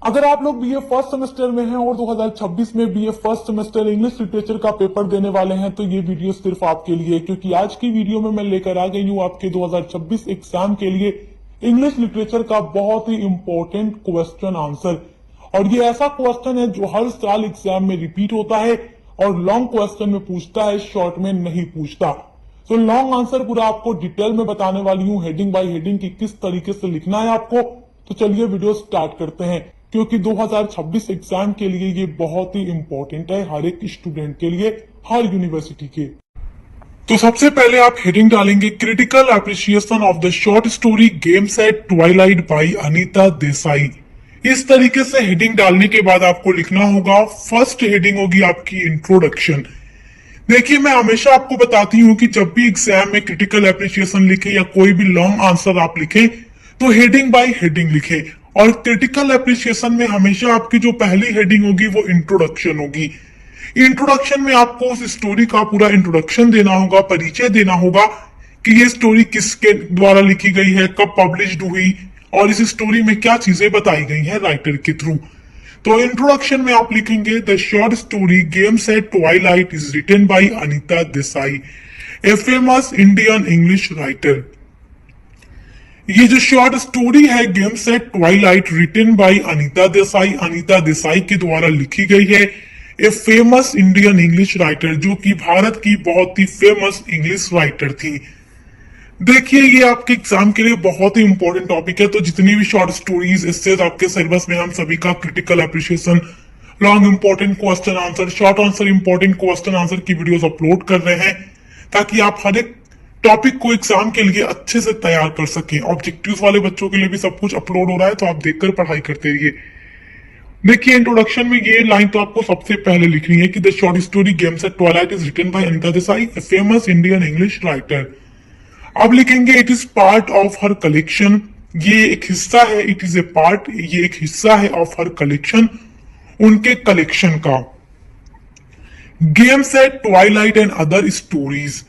अगर आप लोग बीए फर्स्ट सेमेस्टर में हैं और 2026 में BA first semester English literature का पेपर देने वाले हैं तो ये वीडियो सिर्फ आपके लिए है, क्योंकि आज की वीडियो में मैं लेकर आ गई हूँ आपके 2026 एग्जाम के लिए इंग्लिश लिटरेचर का बहुत ही इंपॉर्टेंट क्वेश्चन आंसर। और ये ऐसा क्वेश्चन है जो हर साल एग्जाम में रिपीट होता है और लॉन्ग क्वेश्चन में पूछता है, शॉर्ट में नहीं पूछता। तो लॉन्ग आंसर पूरा आपको डिटेल में बताने वाली हूँ, हेडिंग बाय हेडिंग की किस तरीके से लिखना है आपको। तो चलिए वीडियो स्टार्ट करते हैं, क्योंकि 2026 एग्जाम के लिए ये बहुत ही इंपॉर्टेंट है, हर एक स्टूडेंट के लिए, हर यूनिवर्सिटी के। तो सबसे पहले आप हेडिंग डालेंगे critical appreciation of the short story games at twilight by Anita Desai. इस तरीके से हेडिंग डालने के बाद आपको लिखना होगा, फर्स्ट हेडिंग होगी आपकी इंट्रोडक्शन। देखिए, मैं हमेशा आपको बताती हूँ कि जब भी एग्जाम में क्रिटिकल एप्रिसिएशन लिखे या कोई भी लॉन्ग आंसर आप लिखे तो हेडिंग बाय हेडिंग लिखे। और क्रिटिकल एप्रिसिएशन में हमेशा आपकी जो पहली हेडिंग होगी वो इंट्रोडक्शन होगी। इंट्रोडक्शन में आपको उस स्टोरी का पूरा इंट्रोडक्शन देना होगा, परिचय देना होगा कि ये स्टोरी किसके द्वारा लिखी गई है, कब पब्लिश्ड हुई और इस स्टोरी में क्या चीजें बताई गई हैं राइटर के थ्रू। तो इंट्रोडक्शन में आप लिखेंगे, the short story games at twilight is written by Anita Desai, a famous Indian English writer. ये जो शॉर्ट स्टोरी है games at twilight written by Anita Desai के द्वारा लिखी गई है, a famous Indian English writer, जो कि भारत की बहुत ही फेमस इंग्लिश राइटर थी। देखिए, ये आपके एग्जाम के लिए बहुत ही इंपॉर्टेंट टॉपिक है। तो जितनी भी शॉर्ट स्टोरीज इससे आपके सिलेबस में हम सभी का critical appreciation, long important question answer, short answer important question answer की वीडियोस अपलोड कर रहे हैं, ताकि आप हर एक टॉपिक को एग्जाम के लिए अच्छे से तैयार कर सकें। ऑब्जेक्टिव्स वाले बच्चों के लिए भी सब कुछ अपलोड हो रहा है, तो आप देखकर पढ़ाई करते रहिए। देखिए, इंट्रोडक्शन में ये लाइन तो आपको सबसे पहले लिखनी है कि the short story games at twilight is written by Anita Desai, a famous Indian English writer. अब लिखेंगे, it is part of her collection. ये एक हिस्सा है, इट इज ए पार्ट, ये एक हिस्सा है ऑफ हर कलेक्शन, उनके कलेक्शन का। Games at Twilight and Other Stories,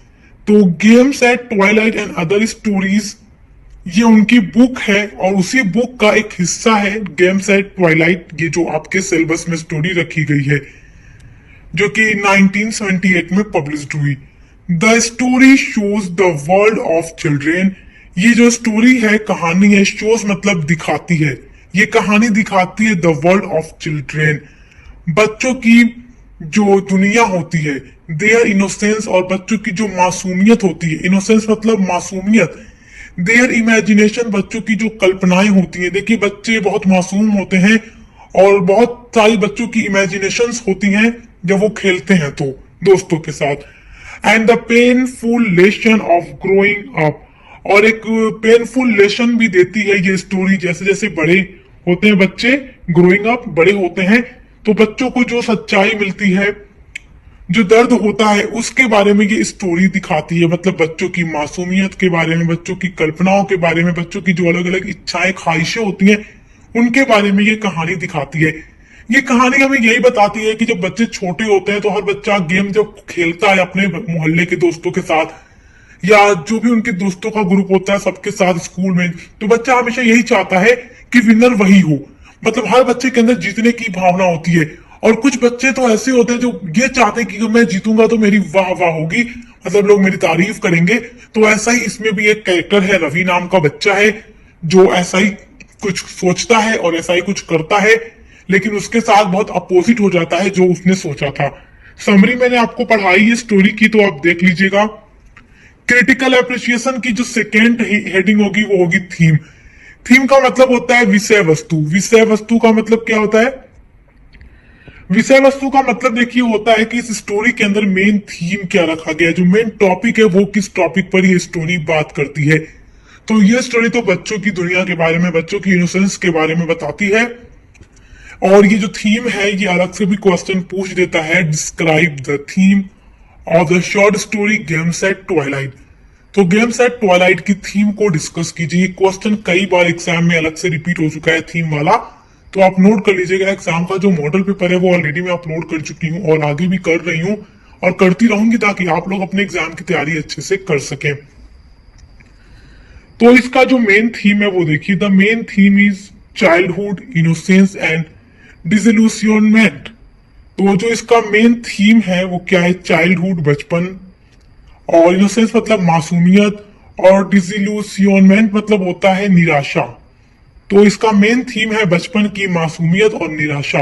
तो Games at Twilight and Other Stories ये उनकी बुक है और उसी बुक का एक हिस्सा है गेम्स एट ट्वाइलाइट, ये जो आपके सिलेबस में स्टोरी रखी गई है, जो कि 1978 में पब्लिश्ड हुई। The story shows the world of children, ये जो स्टोरी है, कहानी है, शोज मतलब दिखाती है, ये कहानी दिखाती है द वर्ल्ड ऑफ चिल्ड्रेन, बच्चों की जो दुनिया होती है, देयर इनोसेंस, और बच्चों की जो मासूमियत होती है, इनोसेंस मतलब मासूमियत, देयर इमेजिनेशन, बच्चों की जो कल्पनाएं होती हैं। देखिए, बच्चे बहुत मासूम होते हैं और बहुत सारी बच्चों की इमेजिनेशंस होती हैं जब वो खेलते हैं तो दोस्तों के साथ। And the painful lesson of growing up, और एक पेनफुल लेसन भी देती है ये स्टोरी, जैसे जैसे बड़े होते हैं बच्चे, ग्रोइंग अप, बड़े होते हैं, तो बच्चों को जो सच्चाई मिलती है, जो दर्द होता है, उसके बारे में ये स्टोरी दिखाती है। मतलब बच्चों की मासूमियत के बारे में, बच्चों की कल्पनाओं के बारे में, बच्चों की जो अलग अलग इच्छाएं, ख्वाहिशें होती हैं, उनके बारे में ये कहानी दिखाती है। ये कहानी हमें यही बताती है कि जब बच्चे छोटे होते हैं तो हर बच्चा गेम जब खेलता है अपने मोहल्ले के दोस्तों के साथ या जो भी उनके दोस्तों का ग्रुप होता है सबके साथ स्कूल में, तो बच्चा हमेशा यही चाहता है कि विनर वही हो। मतलब हर बच्चे के अंदर जीतने की भावना होती है। और कुछ बच्चे तो ऐसे होते हैं जो ये चाहते हैं कि मैं जीतूंगा तो मेरी वाह वाह होगी, मतलब लोग मेरी तारीफ करेंगे। तो ऐसा ही इसमें भी एक कैरेक्टर है, रवि नाम का बच्चा है, जो ऐसा ही कुछ सोचता है और ऐसा ही कुछ करता है, लेकिन उसके साथ बहुत अपोजिट हो जाता है जो उसने सोचा था। समरी मैंने आपको पढ़ाई है स्टोरी की, तो आप देख लीजिएगा। क्रिटिकल एप्रिसिएशन की जो सेकेंड हेडिंग होगी वो होगी थीम। थीम का मतलब होता है विषय वस्तु। विषय वस्तु का मतलब क्या होता है? विषय वस्तु का मतलब देखिए होता है कि इस स्टोरी के अंदर मेन थीम क्या रखा गया है, जो मेन टॉपिक है वो किस टॉपिक पर ये स्टोरी बात करती है। तो ये स्टोरी तो बच्चों की दुनिया के बारे में, बच्चों की इनोसेंस के बारे में बताती है। और ये जो थीम है ये अलग से भी क्वेश्चन पूछ देता है, describe the theme of the short story games at Twilight. तो गेम्स एट ट्वाइलाइट की थीम को डिस्कस कीजिए। क्वेश्चन कई बार एग्जाम में अलग से रिपीट हो चुका है थीम वाला, तो आप नोट कर लीजिएगा। एग्जाम का जो मॉडल पेपर है वो ऑलरेडी मैं अपलोड कर चुकी हूँ और आगे भी कर रही हूँ और करती रहूंगी, ताकि आप लोग अपने एग्जाम की तैयारी अच्छे से कर सकें। तो इसका जो मेन थीम है वो देखिए, the main theme is childhood, innocence and disillusionment. तो जो इसका मेन थीम है वो क्या है? चाइल्डहुड, बचपन, और इनोसेंस मतलब मासूमियत, और डिसइल्यूशनमेंट मतलब होता है निराशा। तो इसका मेन थीम है बचपन की मासूमियत और निराशा।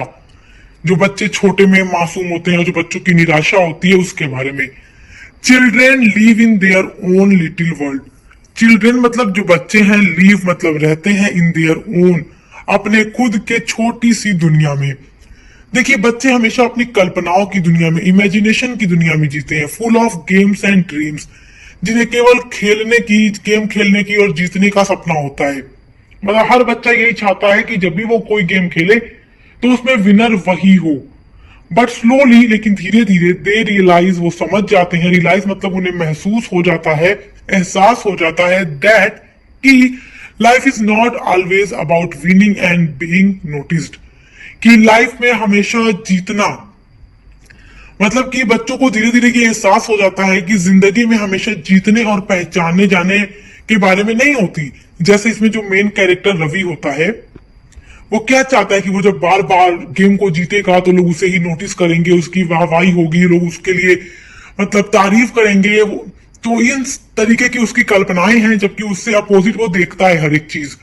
जो बच्चे छोटे में मासूम होते हैं, जो बच्चों की निराशा होती है, उसके बारे में। Children leave in their own little world. Children मतलब जो बच्चे हैं, लीव मतलब रहते हैं, इन देयर ओन अपने खुद के छोटी सी दुनिया में। देखिए, बच्चे हमेशा अपनी कल्पनाओं की दुनिया में, इमेजिनेशन की दुनिया में जीते हैं, full of games and dreams, जिन्हें केवल खेलने की, गेम खेलने की और जीतने का सपना होता है। मतलब हर बच्चा यही चाहता है कि जब भी वो कोई गेम खेले तो उसमें विनर वही हो। बट स्लोली, लेकिन धीरे धीरे, दे रियलाइज, वो समझ जाते हैं, रियलाइज मतलब उन्हें महसूस हो जाता है, एहसास हो जाता है, दैट कि life is not always about winning and being noticed. कि लाइफ में हमेशा जीतना, मतलब कि बच्चों को धीरे धीरे ये एहसास हो जाता है कि जिंदगी में हमेशा जीतने और पहचाने जाने के बारे में नहीं होती। जैसे इसमें जो मेन कैरेक्टर रवि होता है, वो क्या चाहता है कि वो जब बार बार गेम को जीतेगा तो लोग उसे ही नोटिस करेंगे, उसकी वाहवाही होगी, लोग उसके लिए मतलब तारीफ करेंगे। तो इन तरीके की उसकी कल्पनाएं हैं, जबकि उससे अपोजिट वो देखता है हर एक चीज।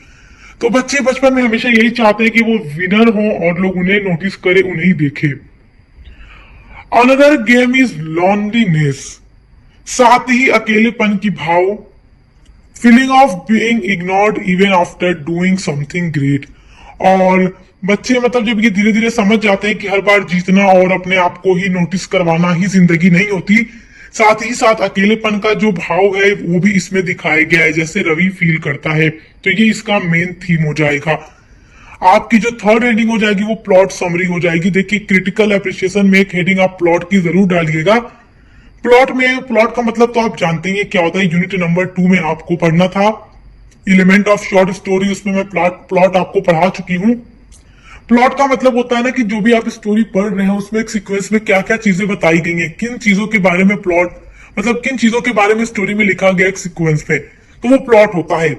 तो बच्चे बचपन में हमेशा यही चाहते हैं कि वो विनर हो और लोग उन्हें नोटिस करे, उन्हें ही देखे। अनदर गेम इज लॉन्लीनेस, साथ ही अकेलेपन की भाव, feeling of being ignored even after doing something great. और बच्चे मतलब जब ये धीरे धीरे समझ जाते हैं कि हर बार जीतना और अपने आप को ही नोटिस करवाना ही जिंदगी नहीं होती, साथ ही साथ अकेलेपन का जो भाव है वो भी इसमें दिखाया गया है, जैसे रवि फील करता है। तो ये इसका मेन थीम हो जाएगा। आपकी जो थर्ड हेडिंग हो जाएगी वो प्लॉट समरी हो जाएगी। देखिए, क्रिटिकल अप्रिशिएशन में एक हेडिंग आप प्लॉट की जरूर डालिएगा। प्लॉट में, प्लॉट का मतलब तो आप जानते हैं क्या होता है, यूनिट नंबर 2 में आपको पढ़ना था, एलिमेंट ऑफ शॉर्ट स्टोरी, उसमें मैं प्लॉट आपको पढ़ा चुकी हूँ। प्लॉट का मतलब होता है ना कि जो भी आप स्टोरी पढ़ रहे हैं उसमें एक सीक्वेंस में क्या क्या चीजें बताई गई हैं, किन चीजों के बारे में प्लॉट, मतलब किन चीजों के बारे में स्टोरी में लिखा गया एक सीक्वेंस पे, तो वो प्लॉट होता है।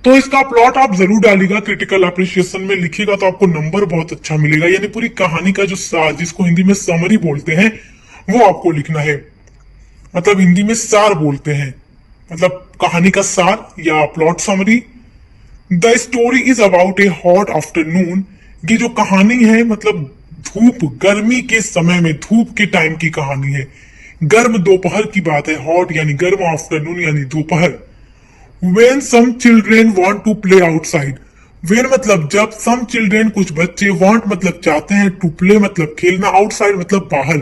तो इसका प्लॉट आप जरूर डालिएगा, क्रिटिकल अप्रिशिएशन में लिखिएगा तो आपको नंबर बहुत अच्छा मिलेगा। यानी पूरी कहानी का जो सार, जिसको हिंदी में समरी बोलते हैं, वो आपको लिखना है। मतलब हिंदी में सार बोलते हैं, मतलब कहानी का सार या plot summary. The story is about A hot afternoon. ये जो कहानी है मतलब धूप, गर्मी के समय में, धूप के टाइम की कहानी है। गर्म दोपहर की बात है, हॉट यानी गर्म, आफ्टरनून यानी दोपहर। When some children want to play outside, when मतलब जब, some children कुछ बच्चे, want मतलब चाहते हैं, to play मतलब खेलना, outside मतलब बाहर।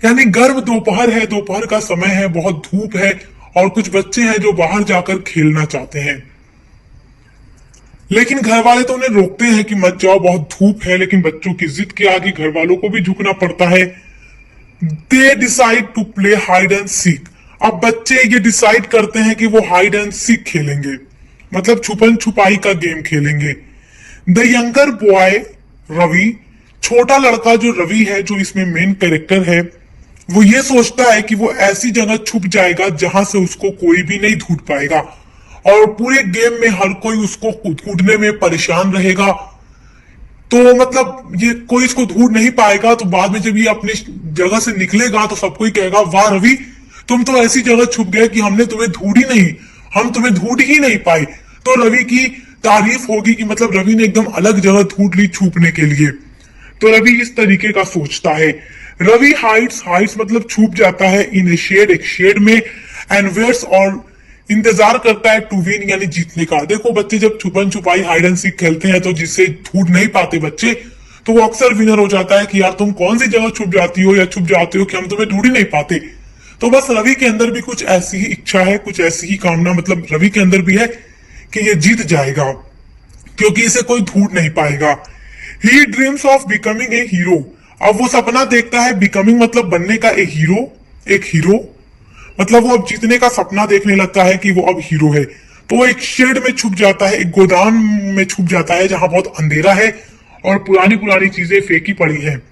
यानी गर्म दोपहर है, दोपहर का समय है, बहुत धूप है, और कुछ बच्चे हैं जो बाहर जाकर खेलना चाहते हैं। लेकिन घर वाले तो उन्हें रोकते हैं कि मत जाओ, बहुत धूप है। लेकिन बच्चों की जिद के आगे घर वालों को भी झुकना पड़ता है। They decide to play hide and seek. अब बच्चे ये डिसाइड करते हैं कि वो हाइड एंड सीक खेलेंगे, मतलब छुपन छुपाई का गेम खेलेंगे। द यंगर बॉय रवि, छोटा लड़का जो रवि है, जो इसमें मेन कैरेक्टर है, वो ये सोचता है कि वो ऐसी जगह छुप जाएगा जहां से उसको कोई भी नहीं ढूंढ पाएगा, और पूरे गेम में हर कोई उसको कूदने में परेशान रहेगा। तो मतलब ये कोई इसको ढूंढ नहीं पाएगा। तो बाद में जब ये अपनी जगह से निकलेगा तो सबको ही कहेगा, वाह रवि, तुम तो ऐसी जगह छुप गए कि हमने तुम्हें ढूंढ ही नहीं, हम तुम्हें ढूंढ ही नहीं पाए। तो रवि की तारीफ होगी कि मतलब रवि ने एकदम अलग जगह ढूंढ ली छुपने के लिए। तो रवि इस तरीके का सोचता है। रवि हाइड्स, हाइड्स मतलब छुप जाता है, इन ए शेड, एक शेड में, एंड वेट्स और इंतजार करता है, टू विन यानी जीतने का। देखो, बच्चे जब छुपन छुपाई हाइड एंड सीक खेलते हैं तो जिससे ढूंढ नहीं पाते बच्चे, तो वो अक्सर विनर हो जाता है कि यार तुम कौन सी जगह छुप जाती हो या छुप जाते हो कि हम तुम्हें ढूंढ ही नहीं पाते। तो बस रवि के अंदर भी कुछ ऐसी ही इच्छा है, कुछ ऐसी ही कामना, मतलब रवि के अंदर भी है कि ये जीत जाएगा, क्योंकि इसे कोई ढूंढ नहीं पाएगा। He dreams of becoming a hero. अब वो सपना देखता है, बिकमिंग मतलब बनने का, ए हीरो, एक हीरो, मतलब वो अब जीतने का सपना देखने लगता है कि वो अब हीरो है। तो वो एक शेड में छुप जाता है, एक गोदाम में छुप जाता है जहां बहुत अंधेरा है और पुरानी पुरानी चीजें फेंकी पड़ी हैं।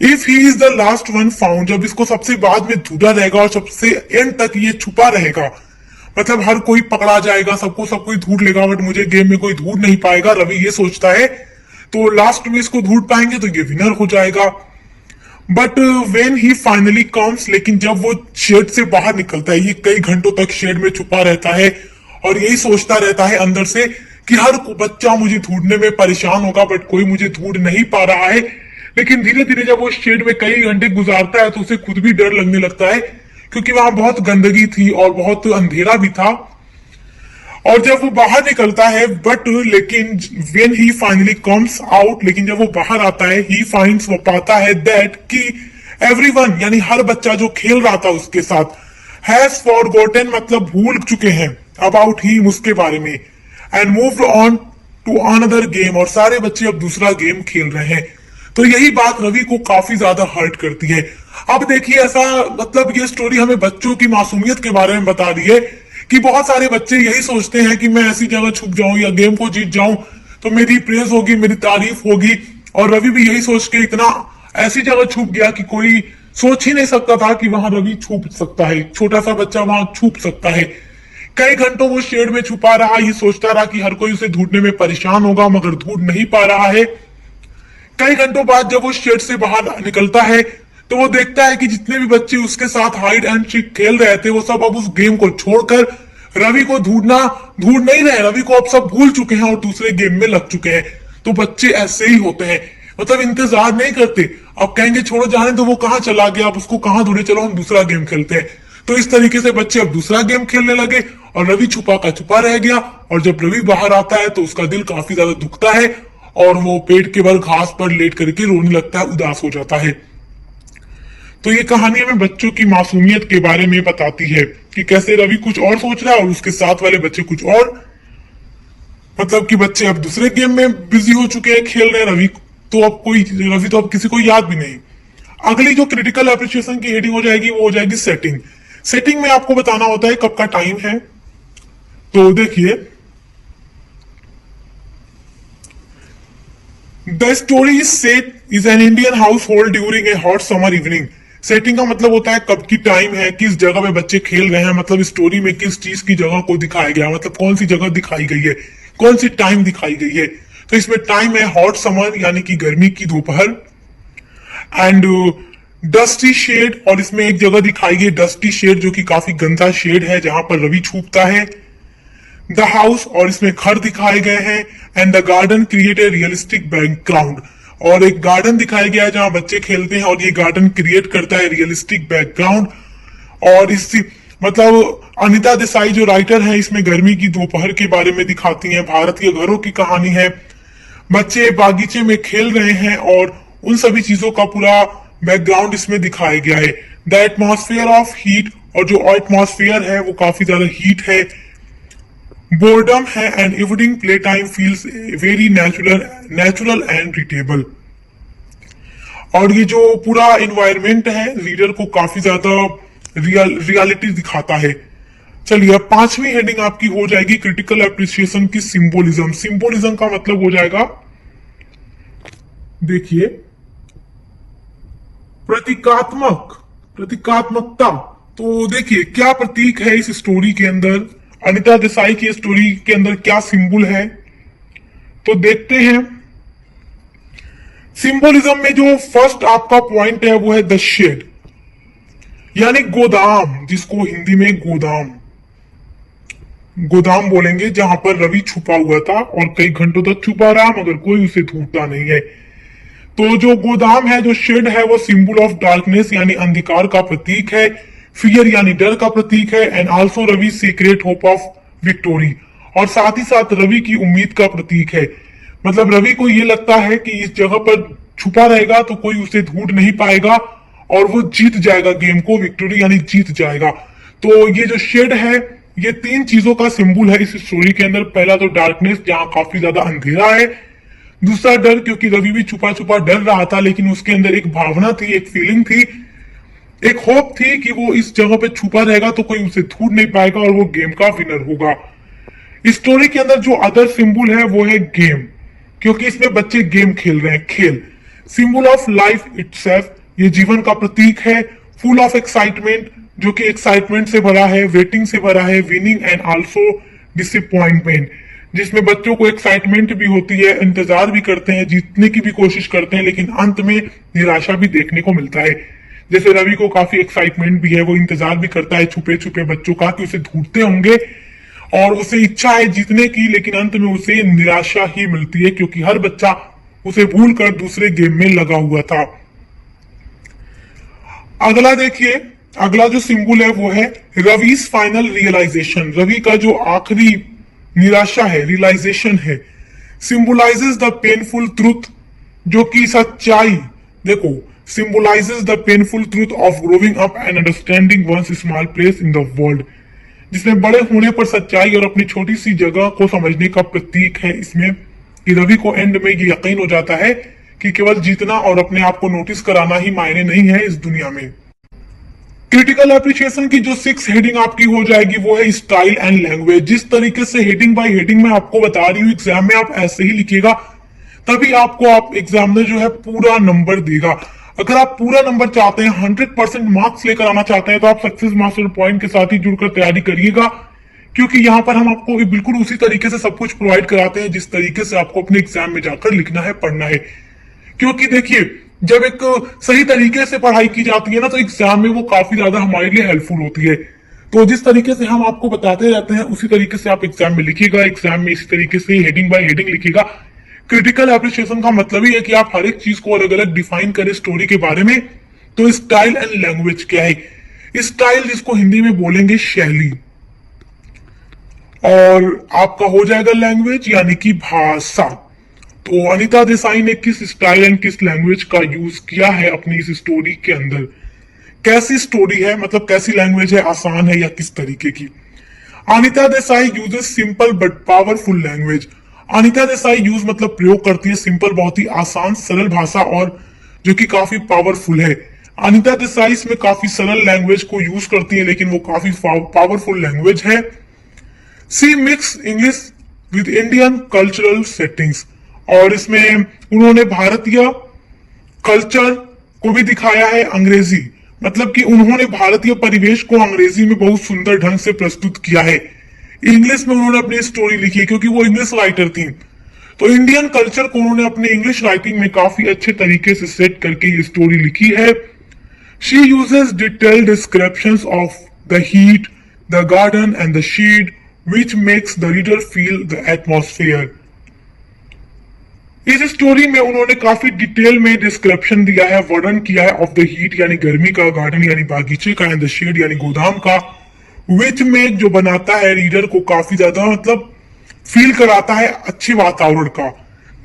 If he is the last one found, जब इसको सबसे बाद में ढूंढा रहेगा और सबसे एंड तक ये छुपा रहेगा, मतलब हर कोई पकड़ा जाएगा, सबको सब कोई ढूंढ लेगा, बट मुझे गेम में कोई ढूंढ नहीं पाएगा, रवि ये सोचता है। तो लास्ट में इसको ढूंढ पाएंगे तो ये विनर हो जाएगा। But when he finally comes, लेकिन जब वो शेड से बाहर निकलता है, ये कई घंटों तक शेड में छुपा रहता है और यही सोचता रहता है अंदर से कि हर बच्चा मुझे ढूंढने में परेशान होगा, बट कोई मुझे ढूंढ नहीं पा रहा है। लेकिन धीरे धीरे जब वो शेड में कई घंटे गुजारता है तो उसे खुद भी डर लगने लगता है, क्योंकि वहां बहुत गंदगी थी और बहुत अंधेरा भी था। और जब वो बाहर निकलता है, बट लेकिन when he finally comes out, लेकिन जब वो बाहर आता है, ही फाइंड्स, वो पाता है दैट कि एवरीवन, यानी हर बच्चा जो खेल रहा था उसके साथ, हैज फॉरगॉटन, मतलब भूल चुके हैं, अबाउट हिम, उसके बारे में, and moved on to another game, और सारे बच्चे अब दूसरा गेम खेल रहे हैं। तो यही बात रवि को काफी ज्यादा हर्ट करती है। अब देखिए, ऐसा मतलब ये स्टोरी हमें बच्चों की मासूमियत के बारे में बता रही है कि बहुत सारे बच्चे यही सोचते हैं कि मैं ऐसी जगह छुप जाऊं या गेम को जीत जाऊं तो मेरी प्रेज होगी, मेरी तारीफ होगी। और रवि भी यही सोच के इतना ऐसी जगह छुप गया कि कोई सोच ही नहीं सकता था कि वहां रवि छुप सकता है, छोटा सा बच्चा वहां छुप सकता है। कई घंटों वो शेड में छुपा रहा, ये सोचता रहा कि हर कोई उसे ढूंढने में परेशान होगा, मगर ढूंढ नहीं पा रहा है। कई घंटों बाद जब वो शेड से बाहर निकलता है तो वो देखता है कि जितने भी बच्चे उसके साथ हाइड एंड सीक खेल रहे थे, वो सब अब उस गेम को छोड़कर रवि को ढूंढ नहीं रहे, रवि को अब सब भूल चुके हैं और दूसरे गेम में लग चुके हैं। तो बच्चे ऐसे ही होते हैं, मतलब इंतजार नहीं करते, अब कहेंगे छोड़ो जाने तो वो कहाँ चला गया, अब उसको कहाँ ढूंढे, चलो हम दूसरा गेम खेलते हैं। तो इस तरीके से बच्चे अब दूसरा गेम खेलने लगे और रवि छुपा का छुपा रह गया। और जब रवि बाहर आता है तो उसका दिल काफी ज्यादा दुखता है और वो पेट के बल घास पर लेट करके रोने लगता है, उदास हो जाता है। तो ये कहानी हमें बच्चों की मासूमियत के बारे में बताती है कि कैसे रवि कुछ और सोच रहा है और उसके साथ वाले बच्चे कुछ और, मतलब कि बच्चे अब दूसरे गेम में बिजी हो चुके हैं, खेल रहे हैं। रवि तो अब किसी को याद भी नहीं। अगली जो क्रिटिकल अप्रिशिएशन की हेडिंग हो जाएगी वो हो जाएगी सेटिंग। सेटिंग में आपको बताना होता है कब का टाइम है। तो देखिए, the story is set is an Indian house hold during a hot summer evening. Setting का मतलब होता है कब की टाइम है, किस जगह में बच्चे खेल रहे हैं, मतलब स्टोरी में किस चीज की जगह को दिखाया गया, मतलब कौन सी जगह दिखाई गई है, कौन सी टाइम दिखाई गई है। तो इसमें टाइम है हॉट समर, यानी कि गर्मी की दोपहर, एंड डस्टी शेड, और इसमें एक जगह दिखाई गई डस्टी शेड जो कि काफी गंदा शेड है जहां पर रवि छुपता है। द हाउस, और इसमें घर दिखाए गए हैं, and the garden create a realistic background, और एक गार्डन दिखाया गया है जहां बच्चे खेलते हैं और ये गार्डन क्रिएट करता है रियलिस्टिक बैकग्राउंड। और इस मतलब अनिता देसाई जो राइटर है इसमें गर्मी की दोपहर के बारे में दिखाती हैं, भारतीय घरों की कहानी है, बच्चे बागीचे में खेल रहे हैं और उन सभी चीजों का पूरा बैकग्राउंड इसमें दिखाया गया है। द एटमॉस्फेयर ऑफ हीट, और जो एटमॉस्फेयर है वो काफी ज्यादा हीट है, बोर्डम है, and evening play time feels very natural and readable. और ये जो पूरा इन्वायरमेंट है रीडर को काफी ज्यादा रियलिटी दिखाता है। चलिए, अब पांचवी हेडिंग आपकी हो जाएगी क्रिटिकल एप्रिसिएशन की सिंबोलिज्म। सिंबोलिज्म का मतलब हो जाएगा, देखिए, प्रतीकात्मकता। तो देखिए क्या प्रतीक है इस स्टोरी के अंदर, अनिता देसाई की स्टोरी के अंदर क्या सिंबल है, तो देखते हैं। सिंबोलिज्म में जो फर्स्ट आपका पॉइंट है वो है द शेड, यानी गोदाम, जिसको हिंदी में गोदाम बोलेंगे, जहां पर रवि छुपा हुआ था और कई घंटों तक छुपा रहा मगर कोई उसे ढूंढता नहीं है। तो जो गोदाम है, जो शेड है, वो सिंबल ऑफ डार्कनेस यानी अंधकार का प्रतीक है, फियर यानी डर का प्रतीक है, and also Ravi secret hope of victory, और साथ ही साथ रवि की उम्मीद का प्रतीक है। मतलब रवि को ये लगता है कि इस जगह पर छुपा रहेगा तो कोई उसे ढूंढ नहीं पाएगा और वो जीत जाएगा गेम को, विक्टोरी यानी जीत जाएगा। तो ये जो शेड है ये तीन चीजों का सिंबल है इस स्टोरी के अंदर। पहला तो डार्कनेस, जहां काफी ज्यादा अंधेरा है, दूसरा डर, क्योंकि रवि भी छुपा छुपा डर रहा था लेकिन उसके अंदर एक भावना थी, एक फीलिंग थी, एक होप थी कि वो इस जगह पे छुपा रहेगा तो कोई उसे ढूंढ नहीं पाएगा और वो गेम का विनर होगा। इस स्टोरी के अंदर जो अदर सिंबल है वो है गेम, क्योंकि इसमें बच्चे गेम खेल रहे हैं, खेल। सिंबल ऑफ लाइफ इटसेल्फ, ये जीवन का प्रतीक है, फुल ऑफ एक्साइटमेंट, जो कि एक्साइटमेंट से भरा है, वेटिंग से भरा है, विनिंग एंड आल्सो डिसअपॉइंटमेंट, जिसमें बच्चों को एक्साइटमेंट भी होती है, इंतजार भी करते हैं, जीतने की भी कोशिश करते हैं, लेकिन अंत में निराशा भी देखने को मिलता है। जैसे रवि को काफी एक्साइटमेंट भी है, वो इंतजार भी करता है छुपे छुपे बच्चों का कि उसे ढूंढते होंगे, और उसे इच्छा है जीतने की, लेकिन अंत में उसे निराशा ही मिलती है क्योंकि हर बच्चा उसे भूल कर दूसरे गेम में लगा हुआ था। अगला देखिए, अगला जो सिंबल है वो है रवि's फाइनल रियलाइजेशन। रवि का जो आखिरी निराशा है, रियलाइजेशन है, सिंबलाइजेस द पेनफुल ट्रूथ, जो कि सच्चाई, देखो, symbolises the painful truth of growing up and understanding one's small place in the world, जिसमें बड़े होने पर सच्चाई और अपनी छोटी सी जगह को समझने का प्रतीक है इसमें, कि रवि को एंड में ये यकीन हो जाता है कि केवल जीतना और अपने आप को नोटिस कराना ही मायने नहीं है इस दुनिया में। क्रिटिकल एप्रिसिएशन की जो 6 हेडिंग आपकी हो जाएगी वो है स्टाइल एंड लैंग्वेज। जिस तरीके से हेडिंग बाय हेडिंग मैं आपको बता रही हूँ, एग्जाम में आप ऐसे ही लिखिएगा, तभी आपको आप एग्जामिनर जो है पूरा नंबर देगा। अगर आप पूरा नंबर चाहते हैं, 100% मार्क्स लेकर आना चाहते हैं, तो आप सक्सेस मास्टर पॉइंट के साथ ही जुड़कर तैयारी करिएगा, क्योंकि यहाँ पर हम आपको बिल्कुल उसी तरीके से सब कुछ प्रोवाइड कराते हैं जिस तरीके से आपको अपने एग्जाम में जाकर लिखना है, पढ़ना है। क्योंकि देखिए, जब एक सही तरीके से पढ़ाई की जाती है ना, तो एग्जाम में वो काफी ज्यादा हमारे लिए हेल्पफुल होती है। तो जिस तरीके से हम आपको बताते रहते हैं उसी तरीके से आप एग्जाम में लिखिएगा, एग्जाम में इसी तरीके से हेडिंग बाय हेडिंग लिखिएगा। क्रिटिकल एप्रिसिएशन का मतलब ही है कि आप हर एक चीज को अलग अलग डिफाइन करें स्टोरी के बारे में। तो स्टाइल एंड लैंग्वेज क्या है? स्टाइल जिसको हिंदी में बोलेंगे शैली, और आपका हो जाएगा लैंग्वेज यानी कि भाषा। तो अनीता देसाई ने किस स्टाइल एंड किस लैंग्वेज का यूज किया है अपनी इस स्टोरी के अंदर? कैसी स्टोरी है, मतलब कैसी लैंग्वेज है, आसान है या किस तरीके की? Anita Desai uses simple but powerful language. Anita Desai use मतलब प्रयोग करती है सिंपल, बहुत ही आसान सरल भाषा, और जो कि काफी पावरफुल है। अनीता देसाई इसमें काफी सरल लैंग्वेज को यूज करती है, लेकिन वो काफी पावरफुल लैंग्वेज है। She mix English with Indian cultural settings, और इसमें उन्होंने भारतीय कल्चर को भी दिखाया है अंग्रेजी, मतलब कि उन्होंने भारतीय परिवेश को अंग्रेजी में बहुत सुंदर ढंग से प्रस्तुत किया है। इंग्लिश में उन्होंने अपनी स्टोरी लिखी है क्योंकि वो इंग्लिश राइटर थी, तो इंडियन कल्चर को उन्होंने अपने इंग्लिश राइटिंग में काफी अच्छे तरीके से सेट करके ये स्टोरी लिखी है। She uses detailed descriptions of the heat, the garden and the shade which makes the reader feel the atmosphere। इस स्टोरी में उन्होंने काफी डिटेल में डिस्क्रिप्शन दिया है, वर्णन किया है ऑफ द हीट यानी गर्मी का, गार्डन यानी बागीचे का, एंड द शेड यानी गोदाम का, विच मेक जो बनाता है रीडर को काफी ज्यादा मतलब फील कराता है अच्छे वातावरण का।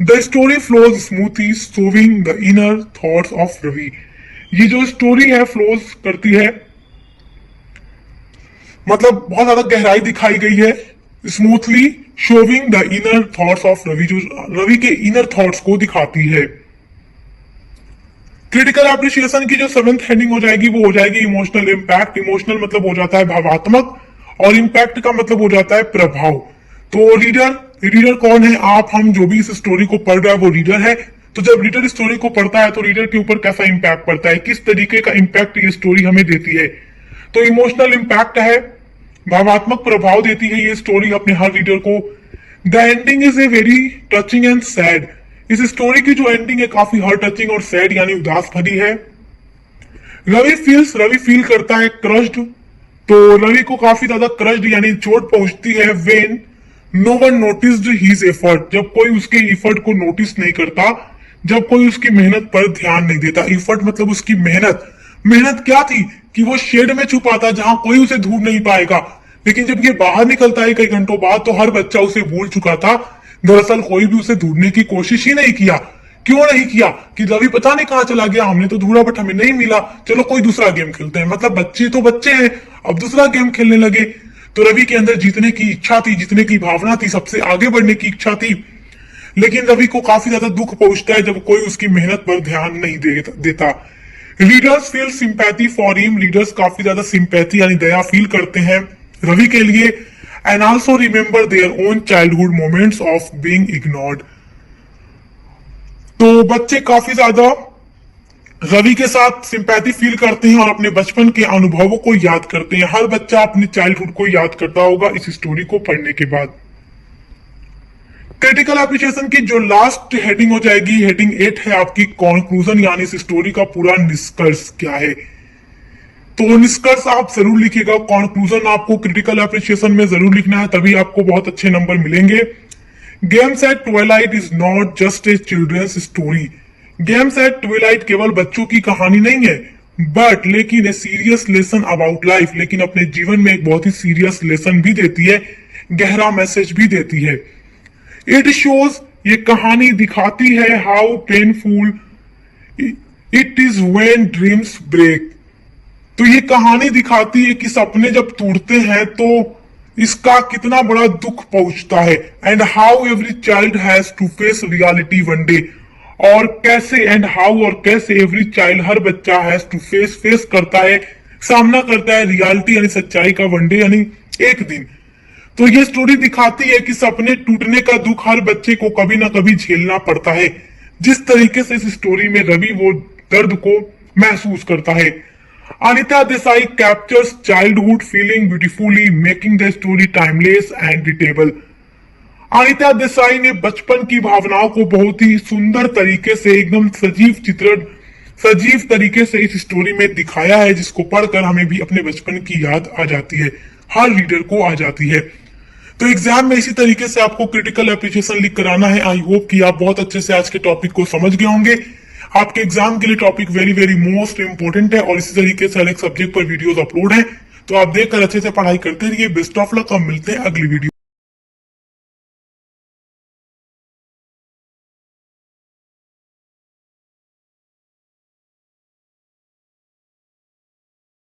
The story flows smoothly showing the inner thoughts of Ravi. ये जो स्टोरी है फ्लोज करती है, मतलब बहुत ज्यादा गहराई दिखाई गई है, smoothly showing the inner thoughts of Ravi, जो रवि के इनर थॉट्स को दिखाती है। क्रिटिकल एप्रिसिएशन की जो 7th हेडिंग हो जाएगी वो हो जाएगी इमोशनल इम्पैक्ट। इमोशनल मतलब हो जाता है भावात्मक, और इम्पैक्ट का मतलब हो जाता है प्रभाव। तो रीडर कौन है? आप, हम, जो भी इस स्टोरी को पढ़ रहा है वो रीडर है। तो जब रीडर स्टोरी को पढ़ता है तो रीडर के ऊपर कैसा इम्पैक्ट पड़ता है, किस तरीके का इम्पैक्ट ये स्टोरी हमें देती है? तो इमोशनल इम्पैक्ट है, भावात्मक प्रभाव देती है ये स्टोरी अपने हर रीडर को। The ending is a very touching and sad. इस स्टोरी की जो एंडिंग है काफी हार्ट टचिंग और सैड यानी उदास भरी है। रवि फील करता है क्रश्ड, तो रवि को काफी ज्यादा क्रश्ड यानी चोट पहुंचती है when no one noticed his effort, जब कोई उसके एफर्ट को नोटिस नहीं करता, जब कोई उसकी मेहनत पर ध्यान नहीं देता। एफर्ट मतलब उसकी मेहनत। मेहनत क्या थी कि वो शेड में छुपा था जहां कोई उसे ढूंढ नहीं पाएगा, लेकिन जब ये बाहर निकलता है कई घंटों बाद तो हर बच्चा उसे भूल चुका था। दरअसल कोई भी उसे ढूंढने की कोशिश ही नहीं किया। क्यों नहीं किया? कि रवि पता नहीं कहां चला गया, हमने तो ढूंढा बट हमें नहीं मिला, चलो कोई दूसरा गेम खेलते हैं। मतलब बच्चे तो बच्चे हैं, अब दूसरा गेम खेलने लगे। तो रवि के अंदर जीतने की इच्छा थी, जीतने की भावना थी, सबसे आगे बढ़ने की इच्छा थी, लेकिन रवि को काफी ज्यादा दुख पहुंचता है जब कोई उसकी मेहनत पर ध्यान नहीं देता। Readers feel sympathy for him. Readers काफी ज्यादा सिंपैथी यानी दया फील करते हैं रवि के लिए। And also remember their own childhood moments of being ignored. तो बच्चे काफी ज्यादा रवि के साथ सिंपैथी फील करते हैं और अपने बचपन के अनुभवों को याद करते हैं। हर बच्चा अपने चाइल्डहुड को याद करता होगा इस स्टोरी को पढ़ने के बाद। क्रिटिकल एप्रिसिएशन की जो लास्ट हेडिंग हो जाएगी, हेडिंग 8 है आपकी कंक्लूजन, यानी इस स्टोरी का पूरा निष्कर्ष क्या है। तो निष्कर्ष आप जरूर लिखिएगा, कंक्लूजन आपको क्रिटिकल एप्रिसिएशन में जरूर लिखना है, तभी आपको बहुत अच्छे नंबर मिलेंगे। Games at twilight is not just a children's story. Games at twilight केवल बच्चों की कहानी नहीं है, बट लेकिन a serious lesson about life, लेकिन अपने जीवन में एक बहुत ही सीरियस लेसन भी देती है, गहरा मैसेज भी देती है। इट शोज, ये कहानी दिखाती है how painful it is when dreams break. तो ये कहानी दिखाती है कि सपने जब टूटते हैं तो इसका कितना बड़ा दुख पहुंचता है, and how every child has to face reality one day. और कैसे और कैसे एवरी चाइल्ड, हर बच्चा हैज टू फेस करता है, सामना करता है रियलिटी यानी सच्चाई का, वन डे यानी एक दिन। तो ये स्टोरी दिखाती है कि सपने टूटने का दुख हर बच्चे को कभी ना कभी झेलना पड़ता है। जिस तरीके से इस स्टोरी में रवि वो दर्द को महसूस करता है। Anita Desai captures childhood feeling beautifully, making the story timeless and relatable. Anita Desai ने बचपन की भावनाओं को बहुत ही सुंदर तरीके से, एकदम सजीव तरीके से इस स्टोरी में दिखाया है, जिसको पढ़कर हमें भी अपने बचपन की याद आ जाती है, हर रीडर को आ जाती है। तो एग्जाम में इसी तरीके से आपको क्रिटिकल एप्रिसिएशन लिख कराना है। आई होप कि आप बहुत अच्छे से आज के टॉपिक को समझ गए होंगे। आपके एग्जाम के लिए topic very very most important है और इसी तरीके से हर एक सब्जेक्ट पर वीडियोस अपलोड है, तो आप देखकर अच्छे से पढ़ाई करते रहिए। Best of luck. अब मिलते हैं अगली वीडियो।